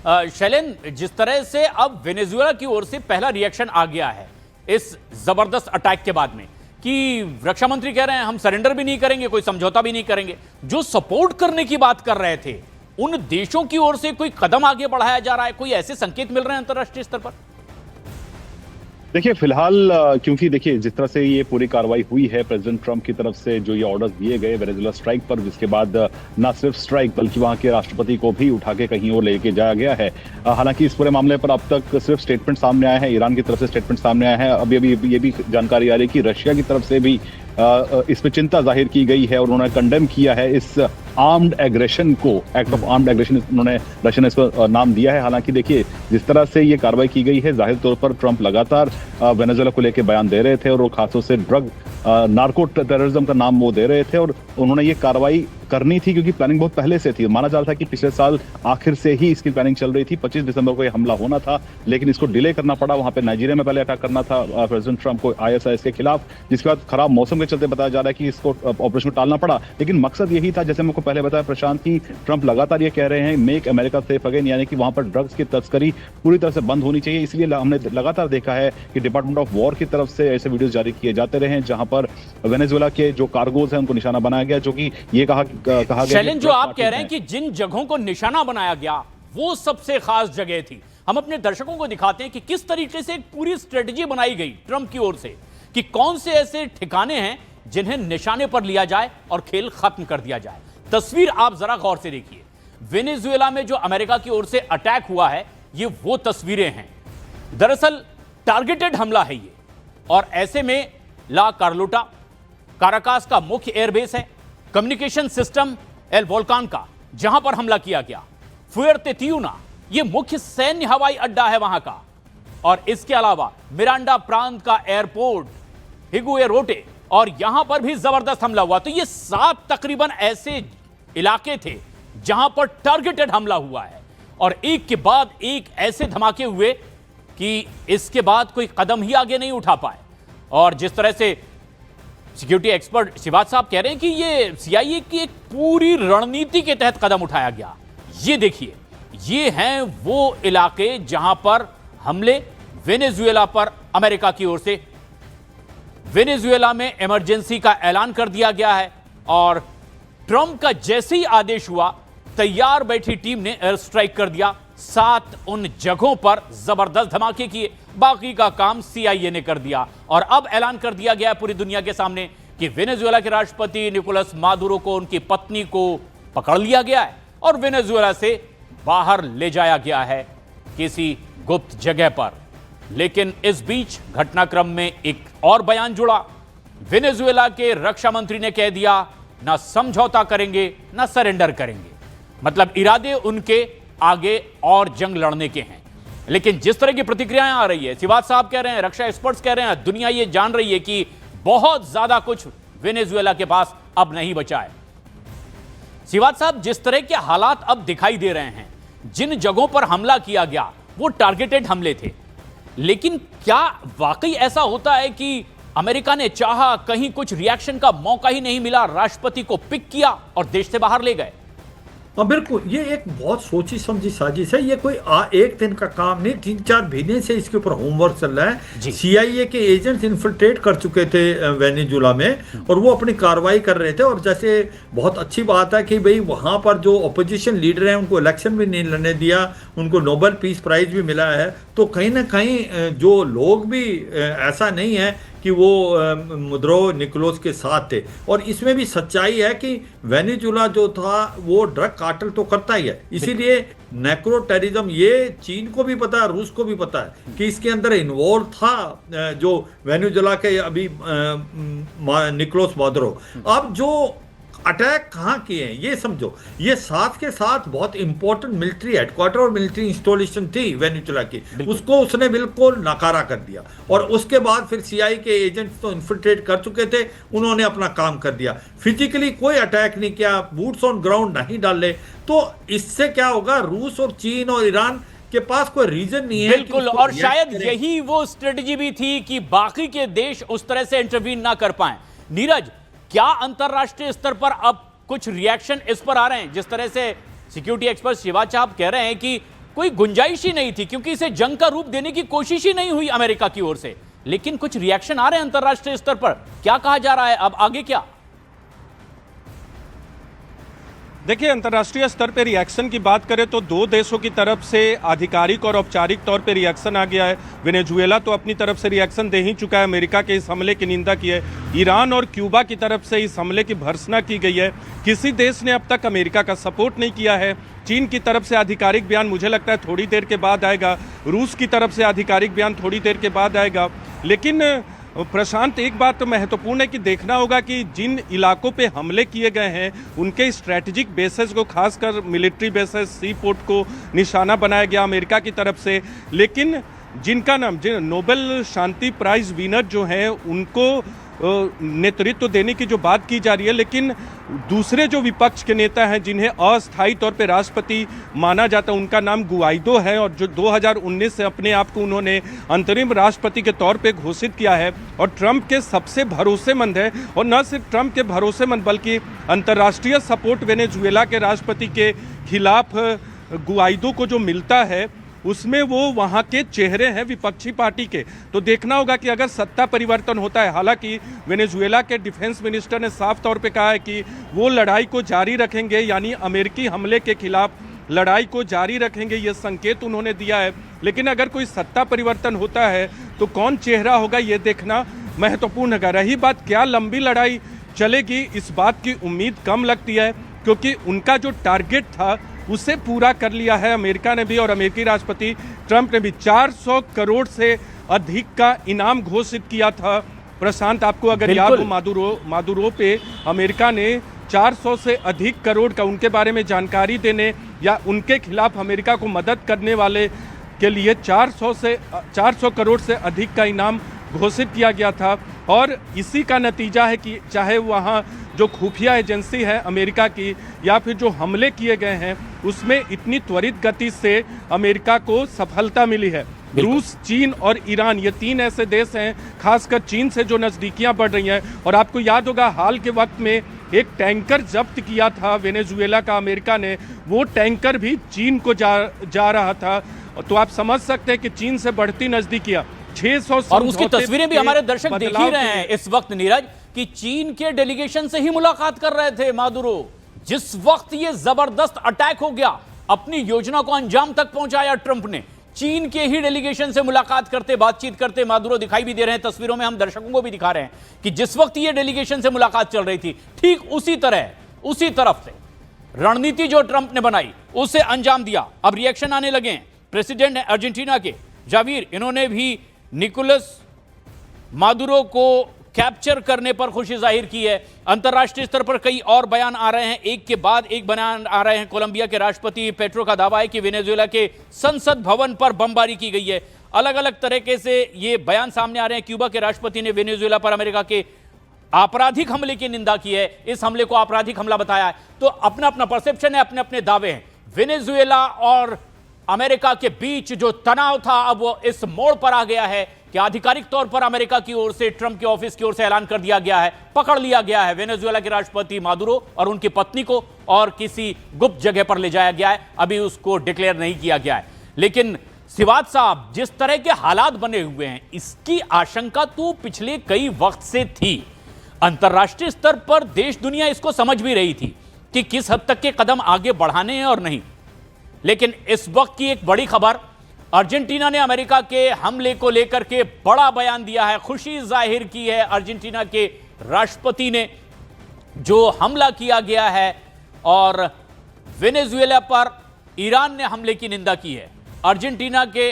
शैलेंद्र, जिस तरह से अब वेनेजुएला की ओर से पहला रिएक्शन आ गया है इस जबरदस्त अटैक के बाद में कि रक्षा मंत्री कह रहे हैं हम सरेंडर भी नहीं करेंगे, कोई समझौता भी नहीं करेंगे, जो सपोर्ट करने की बात कर रहे थे उन देशों की ओर से कोई कदम आगे बढ़ाया जा रहा है, कोई ऐसे संकेत मिल रहे हैं अंतर्राष्ट्रीय स्तर पर? देखिए फिलहाल क्योंकि देखिए जिस तरह से ये पूरी कार्रवाई हुई है प्रेसिडेंट ट्रंप की तरफ से, जो ये ऑर्डर्स दिए गए वेनेजुएला स्ट्राइक पर, जिसके बाद ना सिर्फ स्ट्राइक बल्कि वहां के राष्ट्रपति को भी उठा के कहीं और लेके जाया गया है। हालांकि इस पूरे मामले पर अब तक सिर्फ स्टेटमेंट सामने आए हैं, ईरान की तरफ से स्टेटमेंट सामने आए हैं। अभी अभी ये भी जानकारी आ रही है कि रशिया की तरफ से भी इस पर चिंता जाहिर की गई है और उन्होंने कंडेम किया है इस आर्म्ड एग्रेशन को, एक्ट ऑफ आर्म्ड एग्रेशन उन्होंने रशिया ने इसको नाम दिया है। हालांकि देखिए जिस तरह से ये कार्रवाई की गई है, जाहिर तौर पर ट्रंप लगातार वेनेजुएला को लेकर बयान दे रहे थे और वो खासतौर से ड्रग नार्को टेररिज्म का नाम वो दे रहे थे और उन्होंने ये कार्रवाई करनी थी क्योंकि प्लानिंग बहुत पहले से थी। माना जा रहा था कि पिछले साल आखिर से ही इसकी प्लानिंग चल रही थी, 25 दिसंबर को ये हमला होना था, लेकिन इसको डिले करना पड़ा। वहां पे नाइजीरिया में पहले अटैक करना था प्रेसिडेंट ट्रंप को आईएसआईएस के खिलाफ, जिसके बाद खराब मौसम के चलते बताया जा रहा है कि इसको ऑपरेशन को टालना पड़ा। लेकिन मकसद यही था, जैसे मैंने पहले बताया प्रशांत, की ट्रंप लगातार ये कह रहे हैं मेक अमेरिका सेफ अगेन, यानी कि वहां पर ड्रग्स की तस्करी पूरी तरह से बंद होनी चाहिए। इसलिए हमने लगातार देखा है कि डिपार्टमेंट ऑफ वॉर की तरफ से ऐसे वीडियो जारी किए जाते रहे हैं जहां पर वेनेजुएला के जो कार्गोज हैं उनको निशाना बनाया गया, जो कि ये कहा गया जो आप कह रहे हैं कि जिन जगहों को निशाना बनाया गया वो सबसे खास जगह थी। हम अपने दर्शकों को दिखाते हैं कि किस तरीके से एक पूरी स्ट्रेटजी बनाई गई ट्रंप की ओर से कि कौन से ऐसे ठिकाने हैं जिन्हें निशाने पर लिया जाए और खेल खत्म कर दिया जाए। तस्वीर आप जरा गौर से देखिए। वेनेजुएला में जो अमेरिका की ओर से अटैक हुआ है, ये वो तस्वीरें हैं। दरअसल टारगेटेड हमला है ये, और ऐसे में ला कार्लोटा काराकास का मुख्य एयरबेस है, कम्युनिकेशन सिस्टम एल वोल्कान का जहां पर हमला किया गया, फुएर्तेटियूना यह मुख्य सैन्य हवाई अड्डा है वहां का, और इसके अलावा मिरांडा प्रांत का एयरपोर्ट हिगुए रोटे, और यहां पर भी जबरदस्त हमला हुआ। तो ये 7 तकरीबन ऐसे इलाके थे जहां पर टारगेटेड हमला हुआ है, और एक के बाद एक ऐसे धमाके हुए कि इसके बाद कोई कदम ही आगे नहीं उठा पाए। और जिस तरह से सिक्योरिटी एक्सपर्ट शिवाज साहब कह रहे हैं कि ये सीआईए की एक पूरी रणनीति के तहत कदम उठाया गया। ये देखिए, ये हैं वो इलाके जहां पर हमले वेनेजुएला पर अमेरिका की ओर से। वेनेजुएला में इमरजेंसी का ऐलान कर दिया गया है, और ट्रंप का जैसे ही आदेश हुआ, तैयार बैठी टीम ने एयर स्ट्राइक कर दिया। 7 उन जगहों पर जबरदस्त धमाके किए, बाकी का काम सीआईए ने कर दिया। और अब ऐलान कर दिया गया है पूरी दुनिया के सामने कि वेनेजुएला के राष्ट्रपति निकोलस मादुरो को, उनकी पत्नी को पकड़ लिया गया है और वेनेजुएला से बाहर ले जाया गया है किसी गुप्त जगह पर। लेकिन इस बीच घटनाक्रम में एक और बयान जुड़ा। वेनेजुएला के रक्षा मंत्री ने कह दिया ना समझौता करेंगे ना सरेंडर करेंगे, मतलब इरादे उनके आगे और जंग लड़ने के हैं। लेकिन जिस तरह की प्रतिक्रियाएं आ रही है, शिवाज साहब कह रहे हैं, रक्षा एक्सपर्ट्स कह रहे हैं, दुनिया ये जान रही है कि बहुत ज्यादा कुछ वेनेजुएला के पास अब नहीं बचा है। शिवाज साहब, जिस तरह के हालात अब दिखाई दे रहे हैं, जिन जगहों पर हमला किया गया वो टारगेटेड हमले थे, लेकिन क्या वाकई ऐसा होता है कि अमेरिका ने चाहा, कहीं कुछ रिएक्शन का मौका ही नहीं मिला, राष्ट्रपति को पिक किया और देश से बाहर ले गए? हाँ बिल्कुल, ये एक बहुत सोची समझी साजिश है। ये कोई एक दिन का काम नहीं, 3-4 महीने से इसके ऊपर होमवर्क चल रहा है। सीआईए के एजेंट्स इन्फिल्ट्रेट कर चुके थे वेनेजुएला में, और वो अपनी कार्रवाई कर रहे थे। और जैसे बहुत अच्छी बात है कि भाई वहाँ पर जो अपोजिशन लीडर हैं उनको इलेक्शन भी नहीं लड़ने दिया, उनको नोबेल पीस प्राइज भी मिला है। तो कहीं ना कहीं जो लोग भी ऐसा नहीं है कि वो मादुरो निकोलस के साथ थे। और इसमें भी सच्चाई है कि वेनेजुएला जो था वो ड्रग कार्टेल तो करता ही है, इसीलिए नैक्रो टेररिज्म ये चीन को भी पता है, रूस को भी पता है कि इसके अंदर इन्वॉल्व था जो वेनेजुएला के अभी निकोलस मादुरो। अब जो अटैक कहाँ किए हैं ये समझो, ये साथ के साथ बहुत इंपॉर्टेंट मिलिट्री हेडक्वार्टर और मिलिट्री इंस्टॉलेशन थी वेनेजुएला की, उसको उसने बिल्कुल नकारा कर दिया। और उसके बाद फिर सीआईए के एजेंट्स तो इन्फिल्ट्रेट कर चुके थे, उन्होंने अपना काम कर दिया, फिजिकली कोई अटैक नहीं किया, बूट्स ऑन ग्राउंड नहीं डाले। तो इससे क्या होगा, रूस और चीन और ईरान के पास कोई रीजन नहीं है। बिल्कुल, और शायद यही वो स्ट्रेटजी भी थी कि बाकी के देश उस तरह से इंटरवीन ना कर पाए। नीरज, क्या अंतरराष्ट्रीय स्तर पर अब कुछ रिएक्शन इस पर आ रहे हैं? जिस तरह से सिक्योरिटी एक्सपर्ट शिवाज साहब कह रहे हैं कि कोई गुंजाइश ही नहीं थी, क्योंकि इसे जंग का रूप देने की कोशिश ही नहीं हुई अमेरिका की ओर से। लेकिन कुछ रिएक्शन आ रहे हैं अंतरराष्ट्रीय स्तर पर, क्या कहा जा रहा है, अब आगे क्या? देखिए, अंतर्राष्ट्रीय स्तर पे रिएक्शन की बात करें तो दो देशों की तरफ से आधिकारिक और औपचारिक तौर पे रिएक्शन आ गया है। वेनेजुएला तो अपनी तरफ से रिएक्शन दे ही चुका है, अमेरिका के इस हमले की निंदा की है। ईरान और क्यूबा की तरफ से इस हमले की भर्त्सना की गई है। किसी देश ने अब तक अमेरिका का सपोर्ट नहीं किया है। चीन की तरफ से आधिकारिक बयान मुझे लगता है थोड़ी देर के बाद आएगा, रूस की तरफ से आधिकारिक बयान थोड़ी देर के बाद आएगा। लेकिन प्रशांत, एक बात तो महत्वपूर्ण है कि देखना होगा कि जिन इलाकों पे हमले किए गए हैं उनके स्ट्रैटेजिक बेसेस को, खासकर मिलिट्री बेसेस, सी पोर्ट को निशाना बनाया गया अमेरिका की तरफ से। लेकिन जिनका नाम, जिन नोबेल शांति प्राइज विनर जो हैं उनको नेतृत्व देने की जो बात की जा रही है, लेकिन दूसरे जो विपक्ष के नेता हैं जिन्हें अस्थायी तौर पे राष्ट्रपति माना जाता है, उनका नाम गुआइडो है, और जो 2019 से अपने आप को उन्होंने अंतरिम राष्ट्रपति के तौर पे घोषित किया है और ट्रंप के सबसे भरोसेमंद है। और न सिर्फ ट्रंप के भरोसेमंद बल्कि अंतर्राष्ट्रीय सपोर्ट वेनेजुएला के राष्ट्रपति के खिलाफ गुआइडो को जो मिलता है उसमें वो वहाँ के चेहरे हैं विपक्षी पार्टी के। तो देखना होगा कि अगर सत्ता परिवर्तन होता है, हालांकि वेनेजुएला के डिफेंस मिनिस्टर ने साफ तौर पे कहा है कि वो लड़ाई को जारी रखेंगे, यानी अमेरिकी हमले के खिलाफ लड़ाई को जारी रखेंगे, ये संकेत उन्होंने दिया है। लेकिन अगर कोई सत्ता परिवर्तन होता है तो कौन चेहरा होगा ये देखना महत्वपूर्ण है। रही बात क्या लंबी लड़ाई चलेगी, इस बात की उम्मीद कम लगती है, क्योंकि उनका जो टारगेट था उसे पूरा कर लिया है अमेरिका ने भी, और अमेरिकी राष्ट्रपति ट्रंप ने भी 400 करोड़ से अधिक का इनाम घोषित किया था। प्रशांत, आपको अगर याद हो, मादुरो पे अमेरिका ने 400 से अधिक करोड़ का, उनके बारे में जानकारी देने या उनके खिलाफ अमेरिका को मदद करने वाले के लिए 400 करोड़ से अधिक का इनाम घोषित किया गया था। और इसी का नतीजा है कि चाहे वहाँ जो खुफिया एजेंसी है अमेरिका की या फिर जो हमले किए गए हैं उसमें इतनी त्वरित गति से अमेरिका को सफलता मिली है। रूस, चीन और ईरान, ये तीन ऐसे देश हैं, खासकर चीन से जो नज़दीकियां बढ़ रही हैं। और आपको याद होगा हाल के वक्त में एक टैंकर जब्त किया था वेनेजुएला का अमेरिका ने, वो टैंकर भी चीन को जा रहा था। तो आप समझ सकते हैं कि चीन से बढ़ती नज़दीकियां 600, और उसकी तस्वीरें भी हमारे दर्शक देख ही रहे हैं इस वक्त नीरज, कि चीन के डेलीगेशन से ही मुलाकात कर रहे थे मादुरो। जिस वक्त ये जबरदस्त अटैक हो गया, अपनी योजना को अंजाम तक पहुंचाया ट्रंप ने, चीन के ही डेलीगेशन से मुलाकात करते, बातचीत करते मादुरो दिखाई भी दे रहे हैं तस्वीरों में, हम दर्शकों को भी दिखा रहे हैं कि जिस वक्त ये डेलीगेशन से मुलाकात चल रही थी, ठीक उसी तरफ से रणनीति जो ट्रंप ने बनाई उसे अंजाम दिया। अब रिएक्शन आने लगे हैं। प्रेसिडेंट है अर्जेंटीना के जाविर, इन्होंने भी निकोलस मादुरो को कैप्चर करने पर खुशी जाहिर की है। अंतर्राष्ट्रीय स्तर पर कई और बयान आ रहे हैं, एक के बाद एक बयान आ रहे हैं। कोलंबिया के राष्ट्रपति पेट्रो का दावा है कि वेनेजुएला के संसद भवन पर बमबारी की गई है। अलग अलग तरीके से ये बयान सामने आ रहे हैं। क्यूबा के राष्ट्रपति ने वेनेजुएला पर अमेरिका के आपराधिक हमले की निंदा की है, इस हमले को आपराधिक हमला बताया है। तो अपना अपना परसेप्शन है, अपने अपने दावे हैं। वेनेजुएला और अमेरिका के बीच जो तनाव था अब वो इस मोड़ पर आ गया है कि आधिकारिक तौर पर अमेरिका की ओर से, ट्रंप के ऑफिस की ओर से ऐलान कर दिया गया है, पकड़ लिया गया है वेनेजुएला के राष्ट्रपति मादुरो और उनकी पत्नी को, और किसी गुप्त जगह पर ले जाया गया है। अभी उसको डिक्लेयर नहीं किया गया है। लेकिन सिवात साहब, जिस तरह के हालात बने हुए हैं, इसकी आशंका तो पिछले कई वक्त से थी। अंतर्राष्ट्रीय स्तर पर देश दुनिया इसको समझ भी रही थी कि किस हद तक के कदम आगे बढ़ाने हैं और नहीं। लेकिन इस वक्त की एक बड़ी खबर, अर्जेंटीना ने अमेरिका के हमले को लेकर के बड़ा बयान दिया है, खुशी जाहिर की है अर्जेंटीना के राष्ट्रपति ने। जो हमला किया गया है और वेनेजुएला पर ईरान ने हमले की निंदा की है, अर्जेंटीना के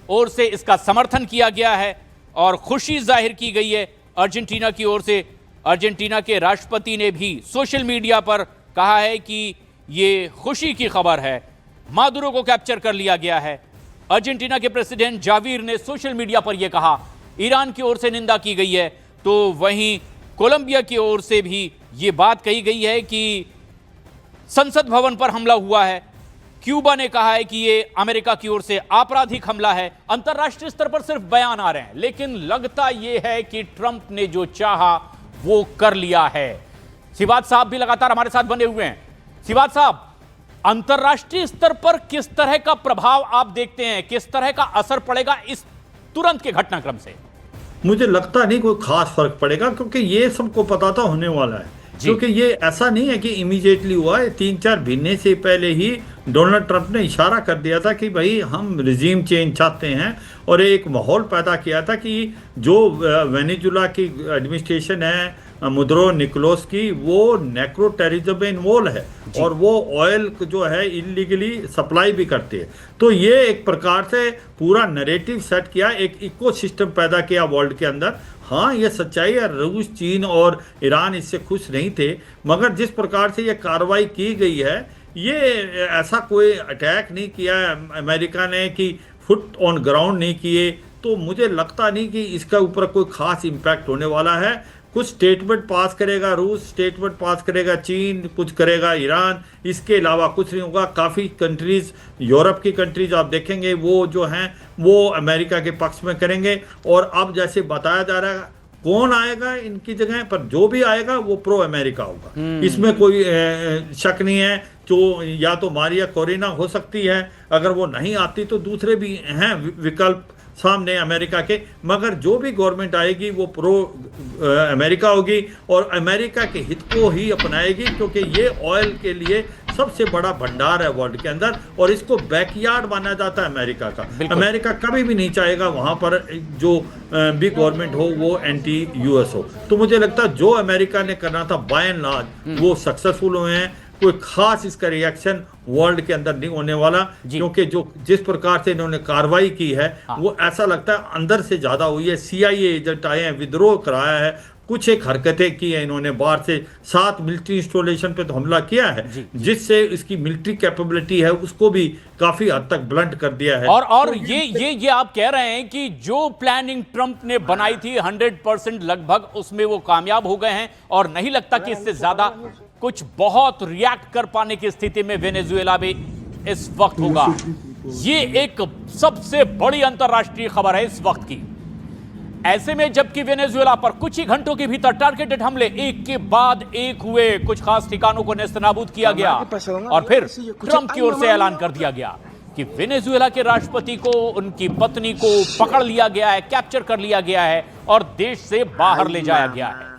ओर से इसका समर्थन किया गया है और खुशी जाहिर की गई है अर्जेंटीना की ओर से। अर्जेंटीना के राष्ट्रपति ने भी सोशल मीडिया पर कहा है कि ये खुशी की खबर है, मादुरो को कैप्चर कर लिया गया है। अर्जेंटीना के प्रेसिडेंट जाविर ने सोशल मीडिया पर यह कहा। ईरान की ओर से निंदा की गई है, तो वहीं कोलंबिया की ओर से भी ये बात कही गई है कि संसद भवन पर हमला हुआ है। क्यूबा ने कहा है कि ये अमेरिका की ओर से आपराधिक हमला है। अंतर्राष्ट्रीय स्तर पर सिर्फ बयान आ रहे हैं, लेकिन लगता यह है कि ट्रंप ने जो चाहा वो कर लिया है। सिवात साहब भी लगातार हमारे साथ बने हुए हैं। सिवात साहब, अंतर्राष्ट्रीय स्तर पर किस तरह का प्रभाव आप देखते हैं, किस तरह का असर पड़ेगा इस तुरंत के घटनाक्रम से? मुझे लगता नहीं कोई खास फर्क पड़ेगा, क्योंकि ये सबको पता था होने वाला है। क्योंकि ये ऐसा नहीं है कि इमीडिएटली हुआ है, 3-4 महीने से पहले ही डोनाल्ड ट्रंप ने इशारा कर दिया था कि भाई हम रिजीम चेंज चाहते हैं, और एक माहौल पैदा किया था कि जो वेनेजुला की एडमिनिस्ट्रेशन है मुद्रो निकोलस की, वो नेक्रो टेररिज्म में इन्वॉल्व है और वो ऑयल जो है इलीगली सप्लाई भी करती है। तो ये एक प्रकार से पूरा नैरेटिव सेट किया, एक इकोसिस्टम पैदा किया वर्ल्ड के अंदर। हाँ, ये सच्चाई है, रूस, चीन और ईरान इससे खुश नहीं थे, मगर जिस प्रकार से ये कार्रवाई की गई है, ये ऐसा कोई अटैक नहीं किया है अमेरिका ने कि फुट ऑन ग्राउंड नहीं किए, तो मुझे लगता नहीं कि इसका ऊपर कोई खास इम्पैक्ट होने वाला है। कुछ स्टेटमेंट पास करेगा रूस, स्टेटमेंट पास करेगा चीन, कुछ करेगा ईरान, इसके अलावा कुछ नहीं होगा। काफ़ी कंट्रीज, यूरोप की कंट्रीज आप देखेंगे वो जो हैं वो अमेरिका के पक्ष में करेंगे। और अब जैसे बताया जा रहा है कौन आएगा इनकी जगह पर, जो भी आएगा वो प्रो अमेरिका होगा, इसमें कोई शक नहीं है। जो या तो मारिया कोरिना हो सकती है, अगर वो नहीं आती तो दूसरे भी हैं विकल्प सामने अमेरिका के, मगर जो भी गवर्नमेंट आएगी वो प्रो अमेरिका होगी और अमेरिका के हित को ही अपनाएगी, क्योंकि ये ऑयल के लिए सबसे बड़ा भंडार है वर्ल्ड के अंदर और इसको बैकयार्ड माना जाता है अमेरिका का। अमेरिका कभी भी नहीं चाहेगा वहां पर जो भी गवर्नमेंट हो वो एंटी यूएस हो। तो मुझे लगता है जो अमेरिका ने करना था बाय एंड लार्ज वो सक्सेसफुल हुए हैं। कोई खास इसका रिएक्शन वर्ल्ड के अंदर नहीं होने वाला, क्योंकि जो जिस प्रकार से इन्होंने कार्रवाई की है वो ऐसा लगता है अंदर से ज्यादा हुई है। CIA एजेंट आए हैं, विद्रोह कराया है, कुछ एक हरकतें की हैं इन्होंने, बाहर से 7 मिलिट्री इंस्टॉलेशन पे तो हमला किया है, जिससे इसकी मिलिट्री कैपेबिलिटी है उसको भी काफी हद तक ब्लंट कर दिया है। और ये आप कह रहे हैं कि जो प्लानिंग ट्रंप ने बनाई थी 100% लगभग उसमें वो कामयाब हो गए हैं और नहीं लगता कि इससे ज्यादा कुछ बहुत रिएक्ट कर पाने की स्थिति में वेनेजुएला भी इस वक्त होगा। ये एक सबसे बड़ी अंतर्राष्ट्रीय खबर है इस वक्त की। ऐसे में जबकि वेनेजुएला पर कुछ ही घंटों के भीतर टारगेटेड हमले एक के बाद एक हुए, कुछ खास ठिकानों को नेस्तनाबूद किया गया और फिर ट्रंप की ओर से ऐलान कर दिया गया कि वेनेजुएला के राष्ट्रपति को, उनकी पत्नी को पकड़ लिया गया है, कैप्चर कर लिया गया है और देश से बाहर ले जाया गया है।